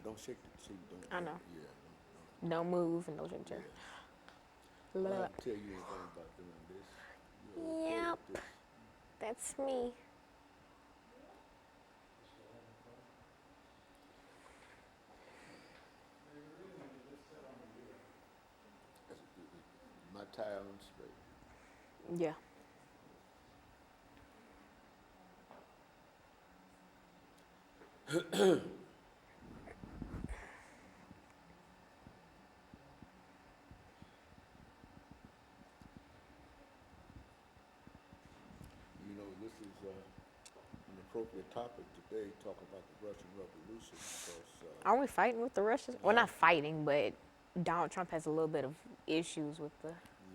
don't shake it. See, don't. I know. Yeah. Don't move and no shake chair. Yeah. Well, I can tell you anything about doing this. You're okay Yep, with this. that's me. My tie on straight. Yeah. You know, this is an appropriate topic today. Talk about the Russian Revolution because. Are we fighting with the Russians? Well, not fighting, but Donald Trump has a little bit of issues with the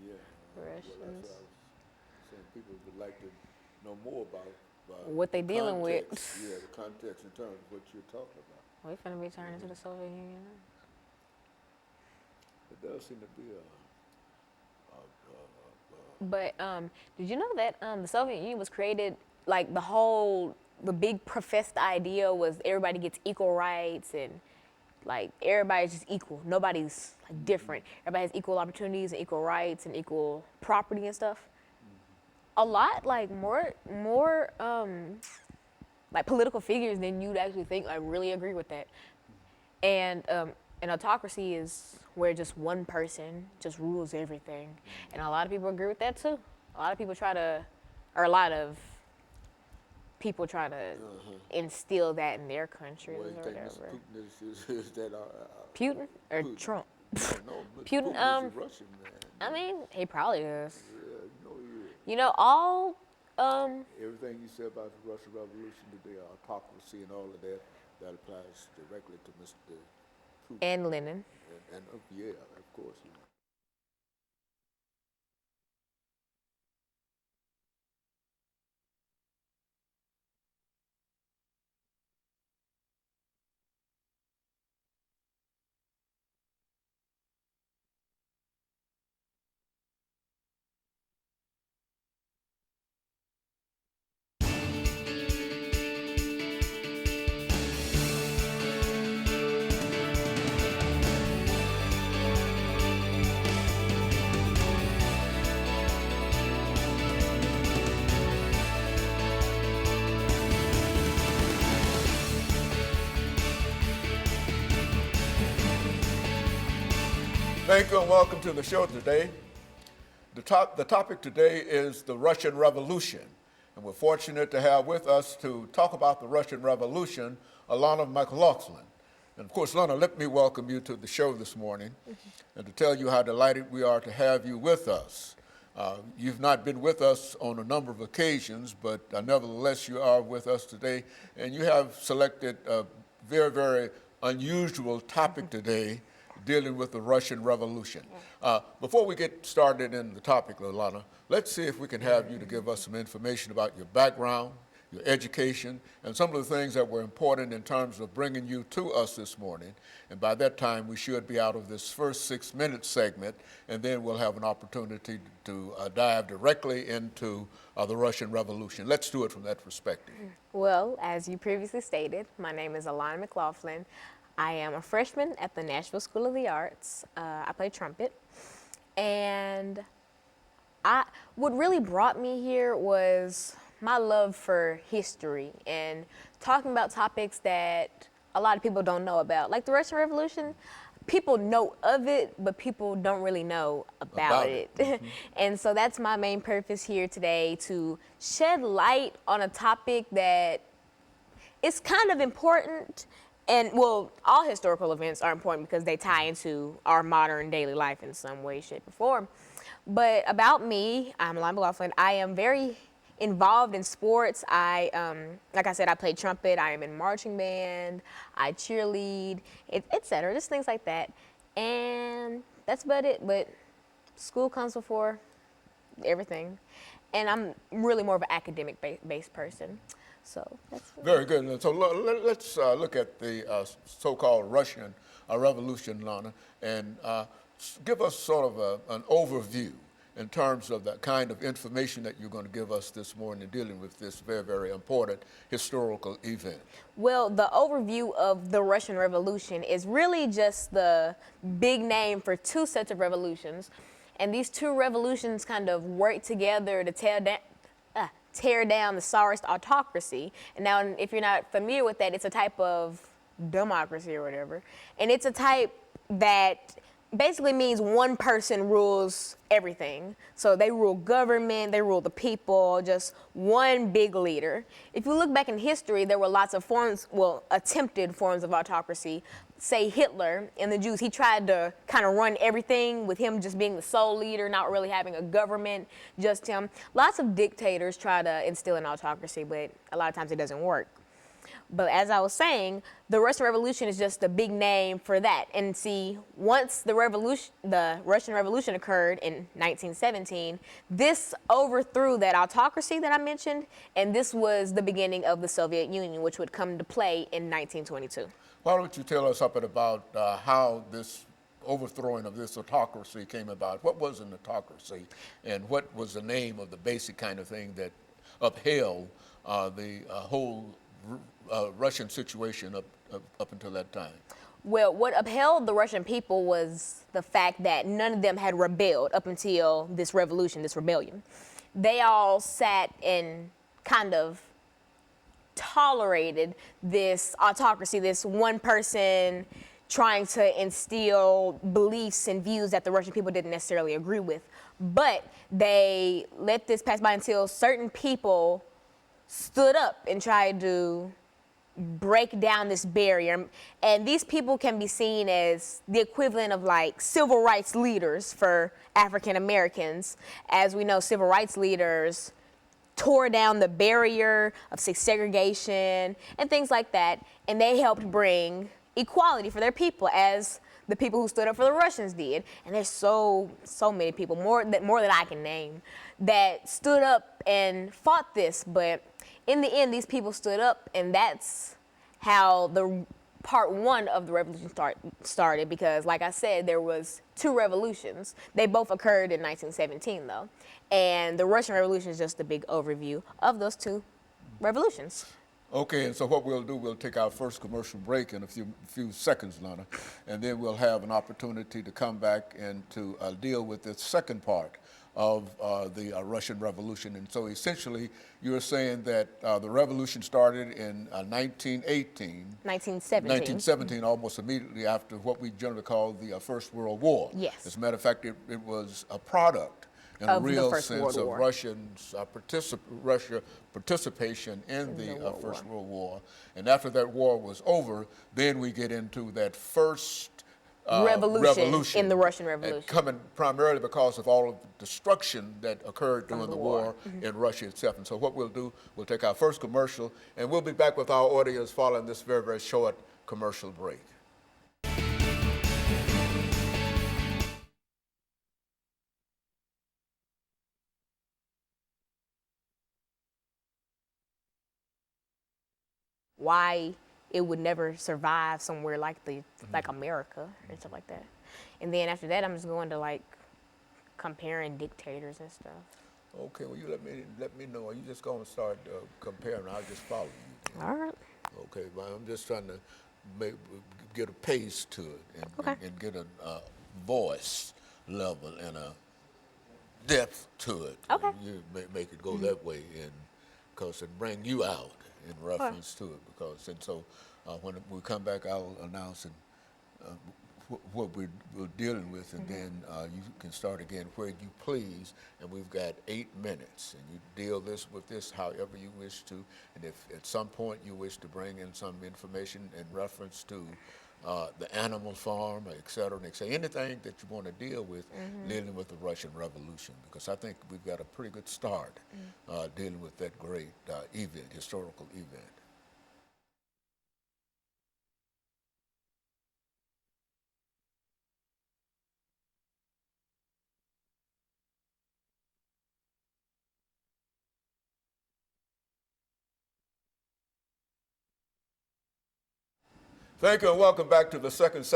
Yeah. Well, that's Russians. what I was saying. People would like to know more about What they dealing with. context. Yeah, the context in terms of what you're talking about. We finna be turning into the Soviet Union. It does seem to be But did you know that the Soviet Union was created, like the big professed idea was everybody gets equal rights and like everybody's just equal. Nobody's like different. Everybody has equal opportunities and equal rights and equal property and stuff. A lot like more like political figures than you'd actually think like really agree with that. And an autocracy is where just one person just rules everything. And a lot of people agree with that too. A lot of people try to instill that in their countries well, you or think whatever. Mr. Putin is that Putin or Putin. Trump? No, Mr. Putin, Putin is a Russian man. I mean, he probably is. Yeah, you know he is. You know, all Everything you said about the Russian Revolution today, autocracy and all of that, that applies directly to Mr. Putin. and Lenin. And yeah, of course. You know. Thank you and welcome to the show today. The topic today is the Russian Revolution. And we're fortunate to have with us to talk about the Russian Revolution, Alana McLaughlin. And of course, Alana, let me welcome you to the show this morning and to tell you how delighted we are to have you with us. You've not been with us on a number of occasions, but nevertheless you are with us today. And you have selected a very, very unusual topic today, dealing with the Russian Revolution. Before we get started in the topic, Alana, let's see if we can have you to give us some information about your background, your education, and some of the things that were important in terms of bringing you to us this morning. And by that time, we should be out of this first 6-minute segment, and then we'll have an opportunity to dive directly into the Russian Revolution. Let's do it from that perspective. Well, as you previously stated, my name is Alana McLaughlin. I am a freshman at the Nashville School of the Arts. I play trumpet. And what really brought me here was my love for history and talking about topics that a lot of people don't know about. Like the Russian Revolution, people know of it, but people don't really know about it. Mm-hmm. And so that's my main purpose here today, to shed light on a topic that is kind of important. And well, all historical events are important because they tie into our modern daily life in some way, shape, or form. But about me, I'm Alana McLaughlin. I am very involved in sports. Like I said, I play trumpet. I am in marching band. I cheerlead, etc. Just things like that. And that's about it. But school comes before everything. And I'm really more of an academic based person. So that's very good. So let's look at the so-called Russian Revolution, Lana, and give us sort of an overview in terms of the kind of information that you're going to give us this morning dealing with this very, very important historical event? Well, the overview of the Russian Revolution is really just the big name for two sets of revolutions. And these two revolutions kind of work together to tear down the Tsarist autocracy. And now, if you're not familiar with that, it's a type of democracy or whatever. And it's a type that basically means one person rules everything. So they rule government, they rule the people, just one big leader. If you look back in history, there were lots of forms, well, attempted forms of autocracy. Say Hitler and the Jews, he tried to kind of run everything with him just being the sole leader, not really having a government, just him. Lots of dictators try to instill an autocracy, but a lot of times it doesn't work. But as I was saying, the Russian Revolution is just a big name for that. And see, once the Russian Revolution occurred in 1917, this overthrew that autocracy that I mentioned, and this was the beginning of the Soviet Union, which would come to play in 1922. Why don't you tell us something about how this overthrowing of this autocracy came about? What was an autocracy, and what was the name of the basic kind of thing that upheld the whole Russian situation up until that time? Well, what upheld the Russian people was the fact that none of them had rebelled up until this revolution, this rebellion. They all sat and kind of tolerated this autocracy, this one person trying to instill beliefs and views that the Russian people didn't necessarily agree with. But they let this pass by until certain people stood up and tried to break down this barrier. And these people can be seen as the equivalent of like civil rights leaders for African Americans. As we know, civil rights leaders tore down the barrier of segregation and things like that. And they helped bring equality for their people, as the people who stood up for the Russians did. And there's so many people, more than I can name, that stood up and fought this. But in the end, these people stood up, and that's how the part one of the revolution started. Because, like I said, there was two revolutions. They both occurred in 1917, though. And the Russian Revolution is just a big overview of those two revolutions. Okay, and so what we'll do, we'll take our first commercial break in a few seconds, Lana, and then we'll have an opportunity to come back and to deal with the second part of the Russian Revolution. And so essentially, you're saying that the revolution started in 1917, almost immediately after what we generally call the First World War. Yes. As a matter of fact, it was a product in a real sense of Russia's participation in the First World War. And after that war was over, then we get into that first revolution in the Russian Revolution. Coming primarily because of all of the destruction that occurred during the war in Russia itself. And so what we'll do, we'll take our first commercial, and we'll be back with our audience following this very, very short commercial break. Why it would never survive somewhere like like America and stuff like that. And then after that, I'm just going to like comparing dictators and stuff. Okay, well, you let me know. Are you just going to start comparing? I'll just follow you then. All right. Okay, well, I'm just trying to get a pace to it and get a voice level and a depth to it. Okay. You make it go that way, and because it bring you out in reference to it. And so when we come back, I'll announce what we're dealing with, and then you can start again where you please. And we've got 8 minutes, and you deal with this however you wish to. And if at some point you wish to bring in some information in reference to the animal farm, et cetera, anything that you want to deal with dealing with the Russian Revolution, because I think we've got a pretty good start dealing with that great historical event. Thank you, and welcome back to the second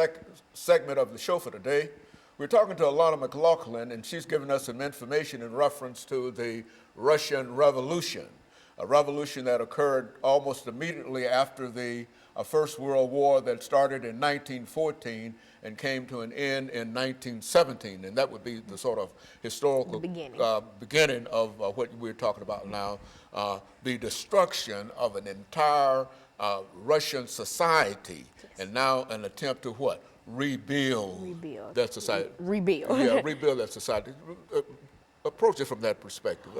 segment of the show for today. We're talking to Alana McLaughlin, and she's given us some information in reference to the Russian Revolution, a revolution that occurred almost immediately after the First World War that started in 1914 and came to an end in 1917. And that would be the sort of historical beginning of what we're talking about now, the destruction of an entire Russian society, and now an attempt to what? Rebuild that society. Yeah, rebuild that society. Approach it from that perspective.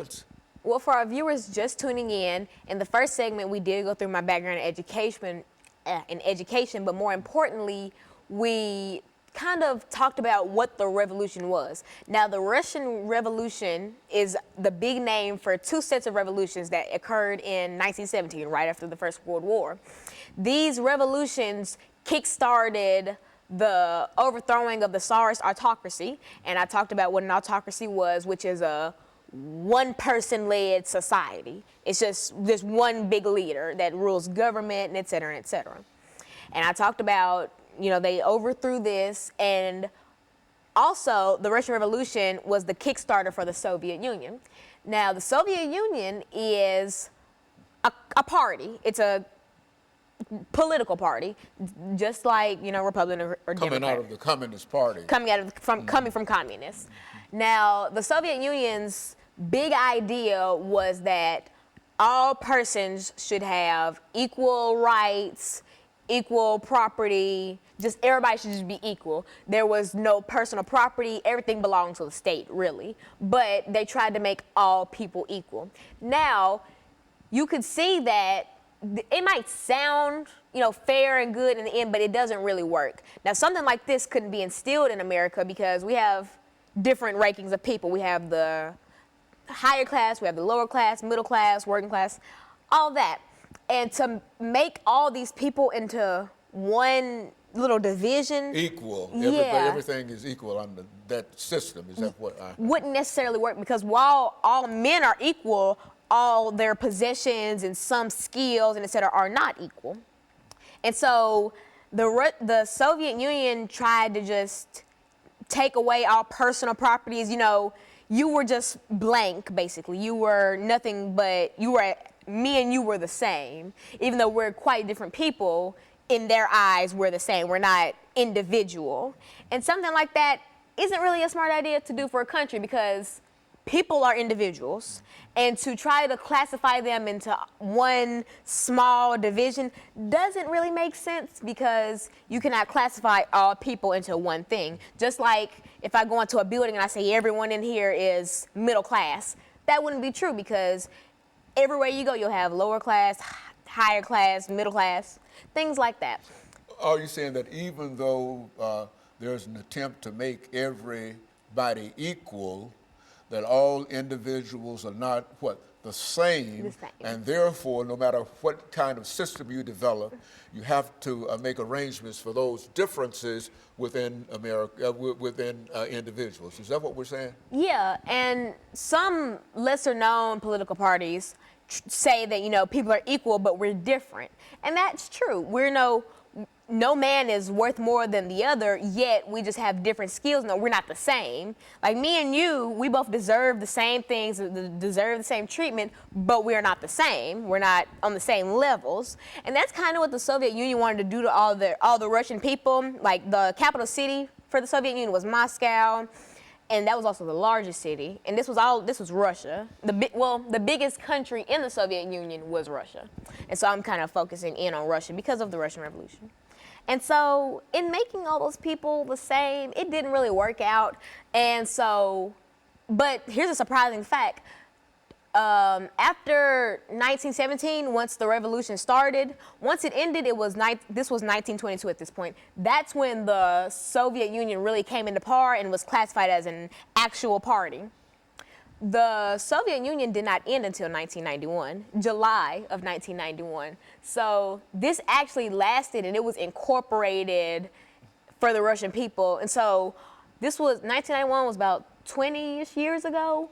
Well, for our viewers just tuning in the first segment, we did go through my background in education, but more importantly, we kind of talked about what the revolution was. Now, the Russian Revolution is the big name for two sets of revolutions that occurred in 1917, right after the First World War. These revolutions kick-started the overthrowing of the Tsarist autocracy, and I talked about what an autocracy was, which is a one-person-led society. It's just this one big leader that rules government, and et cetera, et cetera. And I talked about, you know, they overthrew this, and also the Russian Revolution was the kickstarter for the Soviet Union. Now, the Soviet Union is a party. It's a political party, just like, you know, Republican or Democrat. Coming out of the Communist Party. Coming from communists. Now, the Soviet Union's big idea was that all persons should have equal rights, equal property, just everybody should just be equal. There was no personal property, everything belonged to the state, really. But they tried to make all people equal. Now, you could see that it might sound, you know, fair and good in the end, but it doesn't really work. Now, something like this couldn't be instilled in America because we have different rankings of people. We have the higher class, we have the lower class, middle class, working class, all that. And to make all these people into one little division. Equal. Yeah. Everything is equal under that system. Is that what I... Wouldn't necessarily work, because while all men are equal, all their possessions and some skills and et cetera are not equal. And so the Soviet Union tried to just take away all personal properties. You know, you were just blank, basically. You were nothing but, me and you were the same. Even though we're quite different people, in their eyes, we're the same. We're not individual. And something like that isn't really a smart idea to do for a country, because people are individuals, and to try to classify them into one small division doesn't really make sense, because you cannot classify all people into one thing. Just like if I go into a building and I say everyone in here is middle class, that wouldn't be true, because everywhere you go you'll have lower class, higher class, middle class, things like that. Are you saying that even though there's an attempt to make everybody equal, that all individuals are not the same, and therefore, no matter what kind of system you develop, you have to make arrangements for those differences within America, within individuals? Is that what we're saying? Yeah, and some lesser-known political parties say that, you know, people are equal, but we're different, and that's true. No man is worth more than the other, yet we just have different skills. No, we're not the same. Like me and you, we both deserve the same things, deserve the same treatment, but we are not the same. We're not on the same levels. And that's kind of what the Soviet Union wanted to do to all the Russian people. Like, the capital city for the Soviet Union was Moscow, and that was also the largest city. And this was Russia. The biggest country in the Soviet Union was Russia. And so I'm kind of focusing in on Russia because of the Russian Revolution. And so in making all those people the same, it didn't really work out. And so, but here's a surprising fact. After 1917, once the revolution started, once it ended, this was 1922 at this point. That's when the Soviet Union really came into power and was classified as an actual party. The Soviet Union did not end until 1991, July of 1991. So this actually lasted, and it was incorporated for the Russian people. And so 1991 was about 20-ish years ago.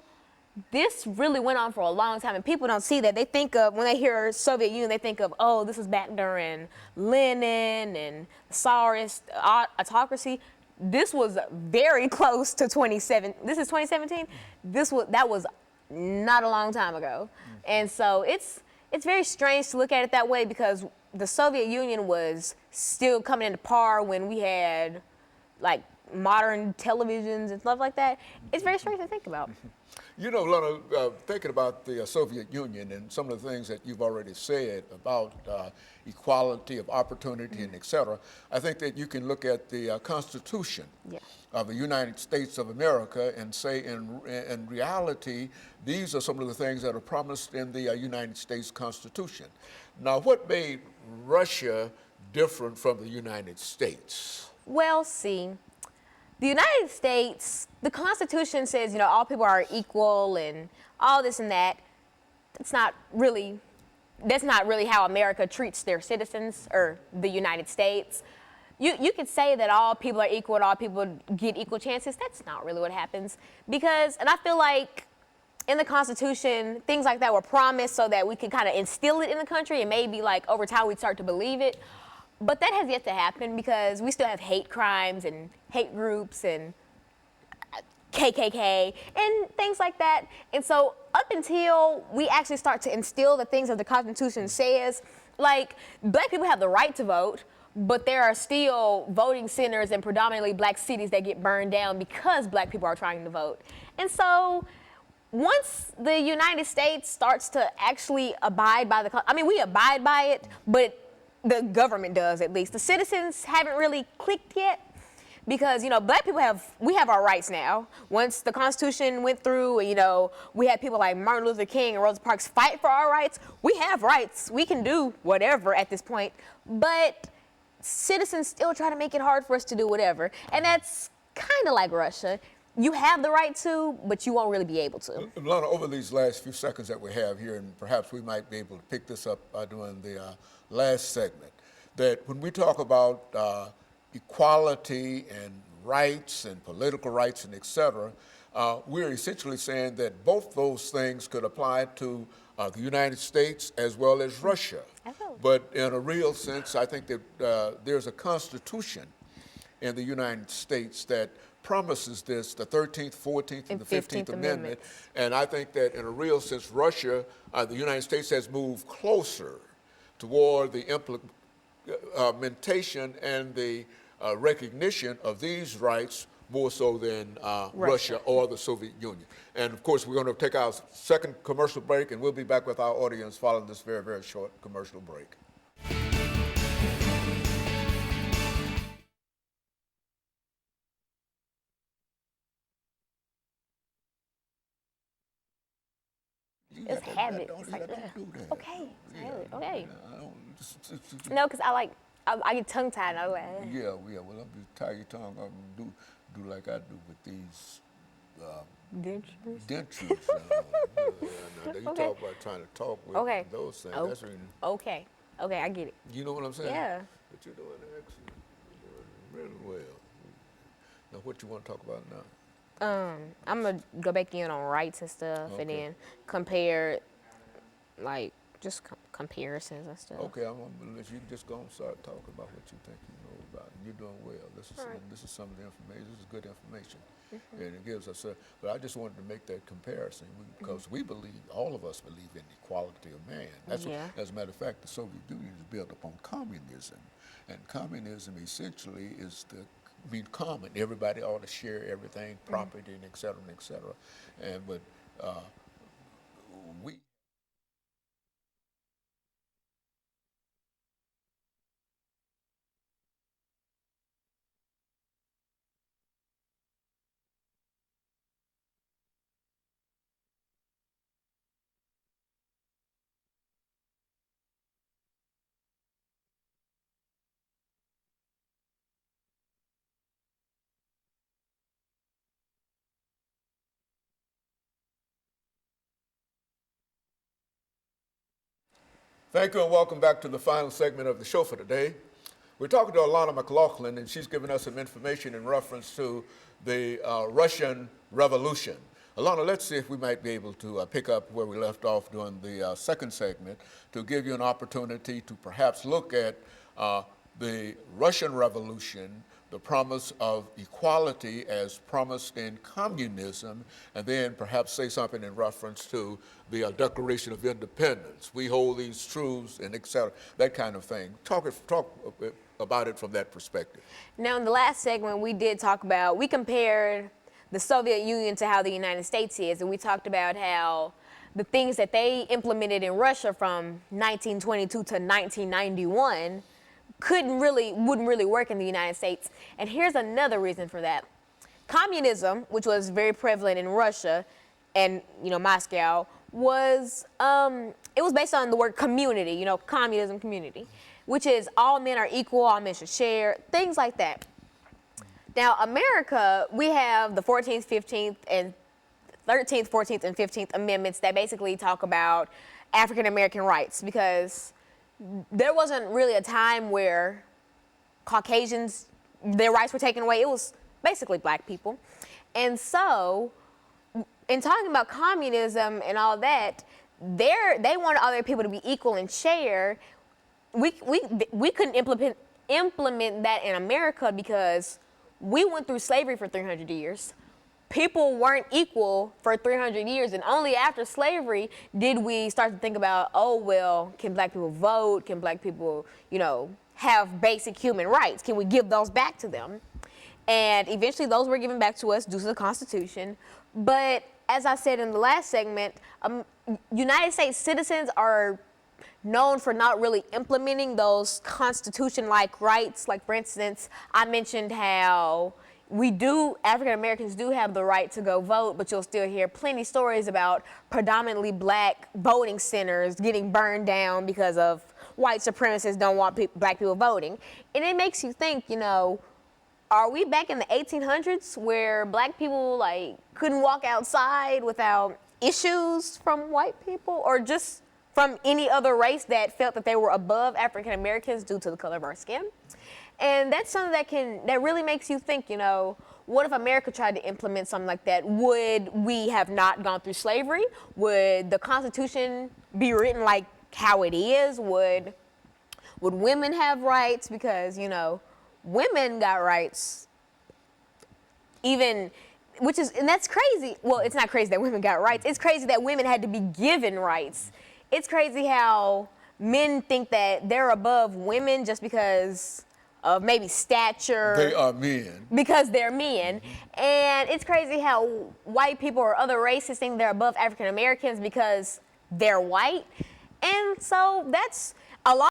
This really went on for a long time, and people don't see that. They think of, when they hear Soviet Union, they think of, oh, this is back during Lenin and the Tsarist autocracy. this was very close to 27. This is 2017. That was not a long time ago, and so it's very strange to look at it that way because the Soviet Union was still coming into par when we had like modern televisions and stuff like that. It's very strange to think about. You know, Lana, thinking about the Soviet Union and some of the things that you've already said about equality of opportunity and et cetera, I think that you can look at the Constitution of the United States of America and say in reality, these are some of the things that are promised in the United States Constitution. Now, what made Russia different from the United States? Well, see, the United States, the Constitution says, you know, all people are equal and all this and that. That's not really how America treats their citizens or the United States. You could say that all people are equal and all people get equal chances. That's not really what happens because, and I feel like in the Constitution, things like that were promised so that we could kind of instill it in the country and maybe like over time we'd start to believe it. But that has yet to happen because we still have hate crimes and hate groups and KKK and things like that. And so up until we actually start to instill the things that the Constitution says, like black people have the right to vote, but there are still voting centers in predominantly black cities that get burned down because black people are trying to vote. And so once the United States starts to actually abide by we abide by it, but the government does at least. The citizens haven't really clicked yet because, you know, black people we have our rights now. Once the Constitution went through, you know, we had people like Martin Luther King and Rosa Parks fight for our rights. We have rights. We can do whatever at this point. But citizens still try to make it hard for us to do whatever. And that's kind of like Russia. You have the right to, but you won't really be able to. Lana, over these last few seconds that we have here, and perhaps we might be able to pick this up during the last segment, that when we talk about equality and rights and political rights and et cetera, we're essentially saying that both those things could apply to the United States as well as Russia. But in a real sense, I think that there's a constitution in the United States that promises this, the 13th, 14th, and the 15th Amendment. And I think that in a real sense, Russia, the United States has moved closer toward the implementation and the recognition of these rights more so than Russia or the Soviet Union. And of course, we're going to take our second commercial break, and we'll be back with our audience following this very, very short commercial break. It's habit. It's like, don't do that. Okay, it's habit. Okay. No, No, because I get tongue tied. I was like, yeah, well, I'm just tie your tongue up and do like I do with these dentures. You Okay. talk about trying to talk with those things. Oh, That's really, okay, I get it. you know what I'm saying? Yeah. But you're doing excellent. You're doing really well. Now, what you want to talk about now? I'm gonna go back in on rights and stuff, and then compare, like just comparisons and stuff. Okay, I'm gonna let you just go and start talking about what you think you know about. You're doing well. This is some of the information. This is good information, and it gives us a. But I just wanted to make that comparison because we believe, all of us believe in equality of man. That's what, as a matter of fact, the Soviet Union is built upon communism, and communism essentially is common. Everybody ought to share everything, property, and et cetera, and et cetera. But we. Thank you and welcome back to the final segment of the show for today. We're talking to Alana McLaughlin, and she's given us some information in reference to the Russian Revolution. Alana, let's see if we might be able to pick up where we left off during the second segment to give you an opportunity to perhaps look at the Russian Revolution, the promise of equality as promised in communism, and then perhaps say something in reference to the Declaration of Independence. We hold these truths and et cetera, that kind of thing. Talk about it from that perspective. Now, in the last segment, we compared the Soviet Union to how the United States is, and we talked about how the things that they implemented in Russia from 1922 to 1991 wouldn't really work in the United States. And here's another reason for that. Communism, which was very prevalent in Russia and, Moscow, was, it was based on the word community, communism, community, which is all men are equal, all men should share, things like that. Now, America, we have the 14th, 15th, and 13th, 14th, and 15th Amendments that basically talk about African American rights, because there wasn't really a time where Caucasians, their rights were taken away. It was basically black people. And so, in talking about communism and all that, they wanted other people to be equal and share. We couldn't implement that in America because we went through slavery for 300 years. People weren't equal for 300 years, and only after slavery did we start to think about, oh, well, can black people vote? Can black people, have basic human rights? Can we give those back to them? And eventually those were given back to us due to the Constitution. But as I said in the last segment, United States citizens are known for not really implementing those Constitution-like rights. Like, for instance, I mentioned how African Americans do have the right to go vote, but you'll still hear plenty stories about predominantly black voting centers getting burned down because of white supremacists don't want black people voting. And it makes you think, are we back in the 1800s where black people couldn't walk outside without issues from white people, or just from any other race that felt that they were above African Americans due to the color of our skin? And that's something that really makes you think, what if America tried to implement something like that? Would we have not gone through slavery? Would the Constitution be written like how it is? Would women have rights? Because, women got rights and that's crazy. Well, it's not crazy that women got rights. It's crazy that women had to be given rights. It's crazy how men think that they're above women just because of maybe stature. They are men. Because they're men. And it's crazy how white people or other races think they're above African Americans because they're white. And so that's a lot.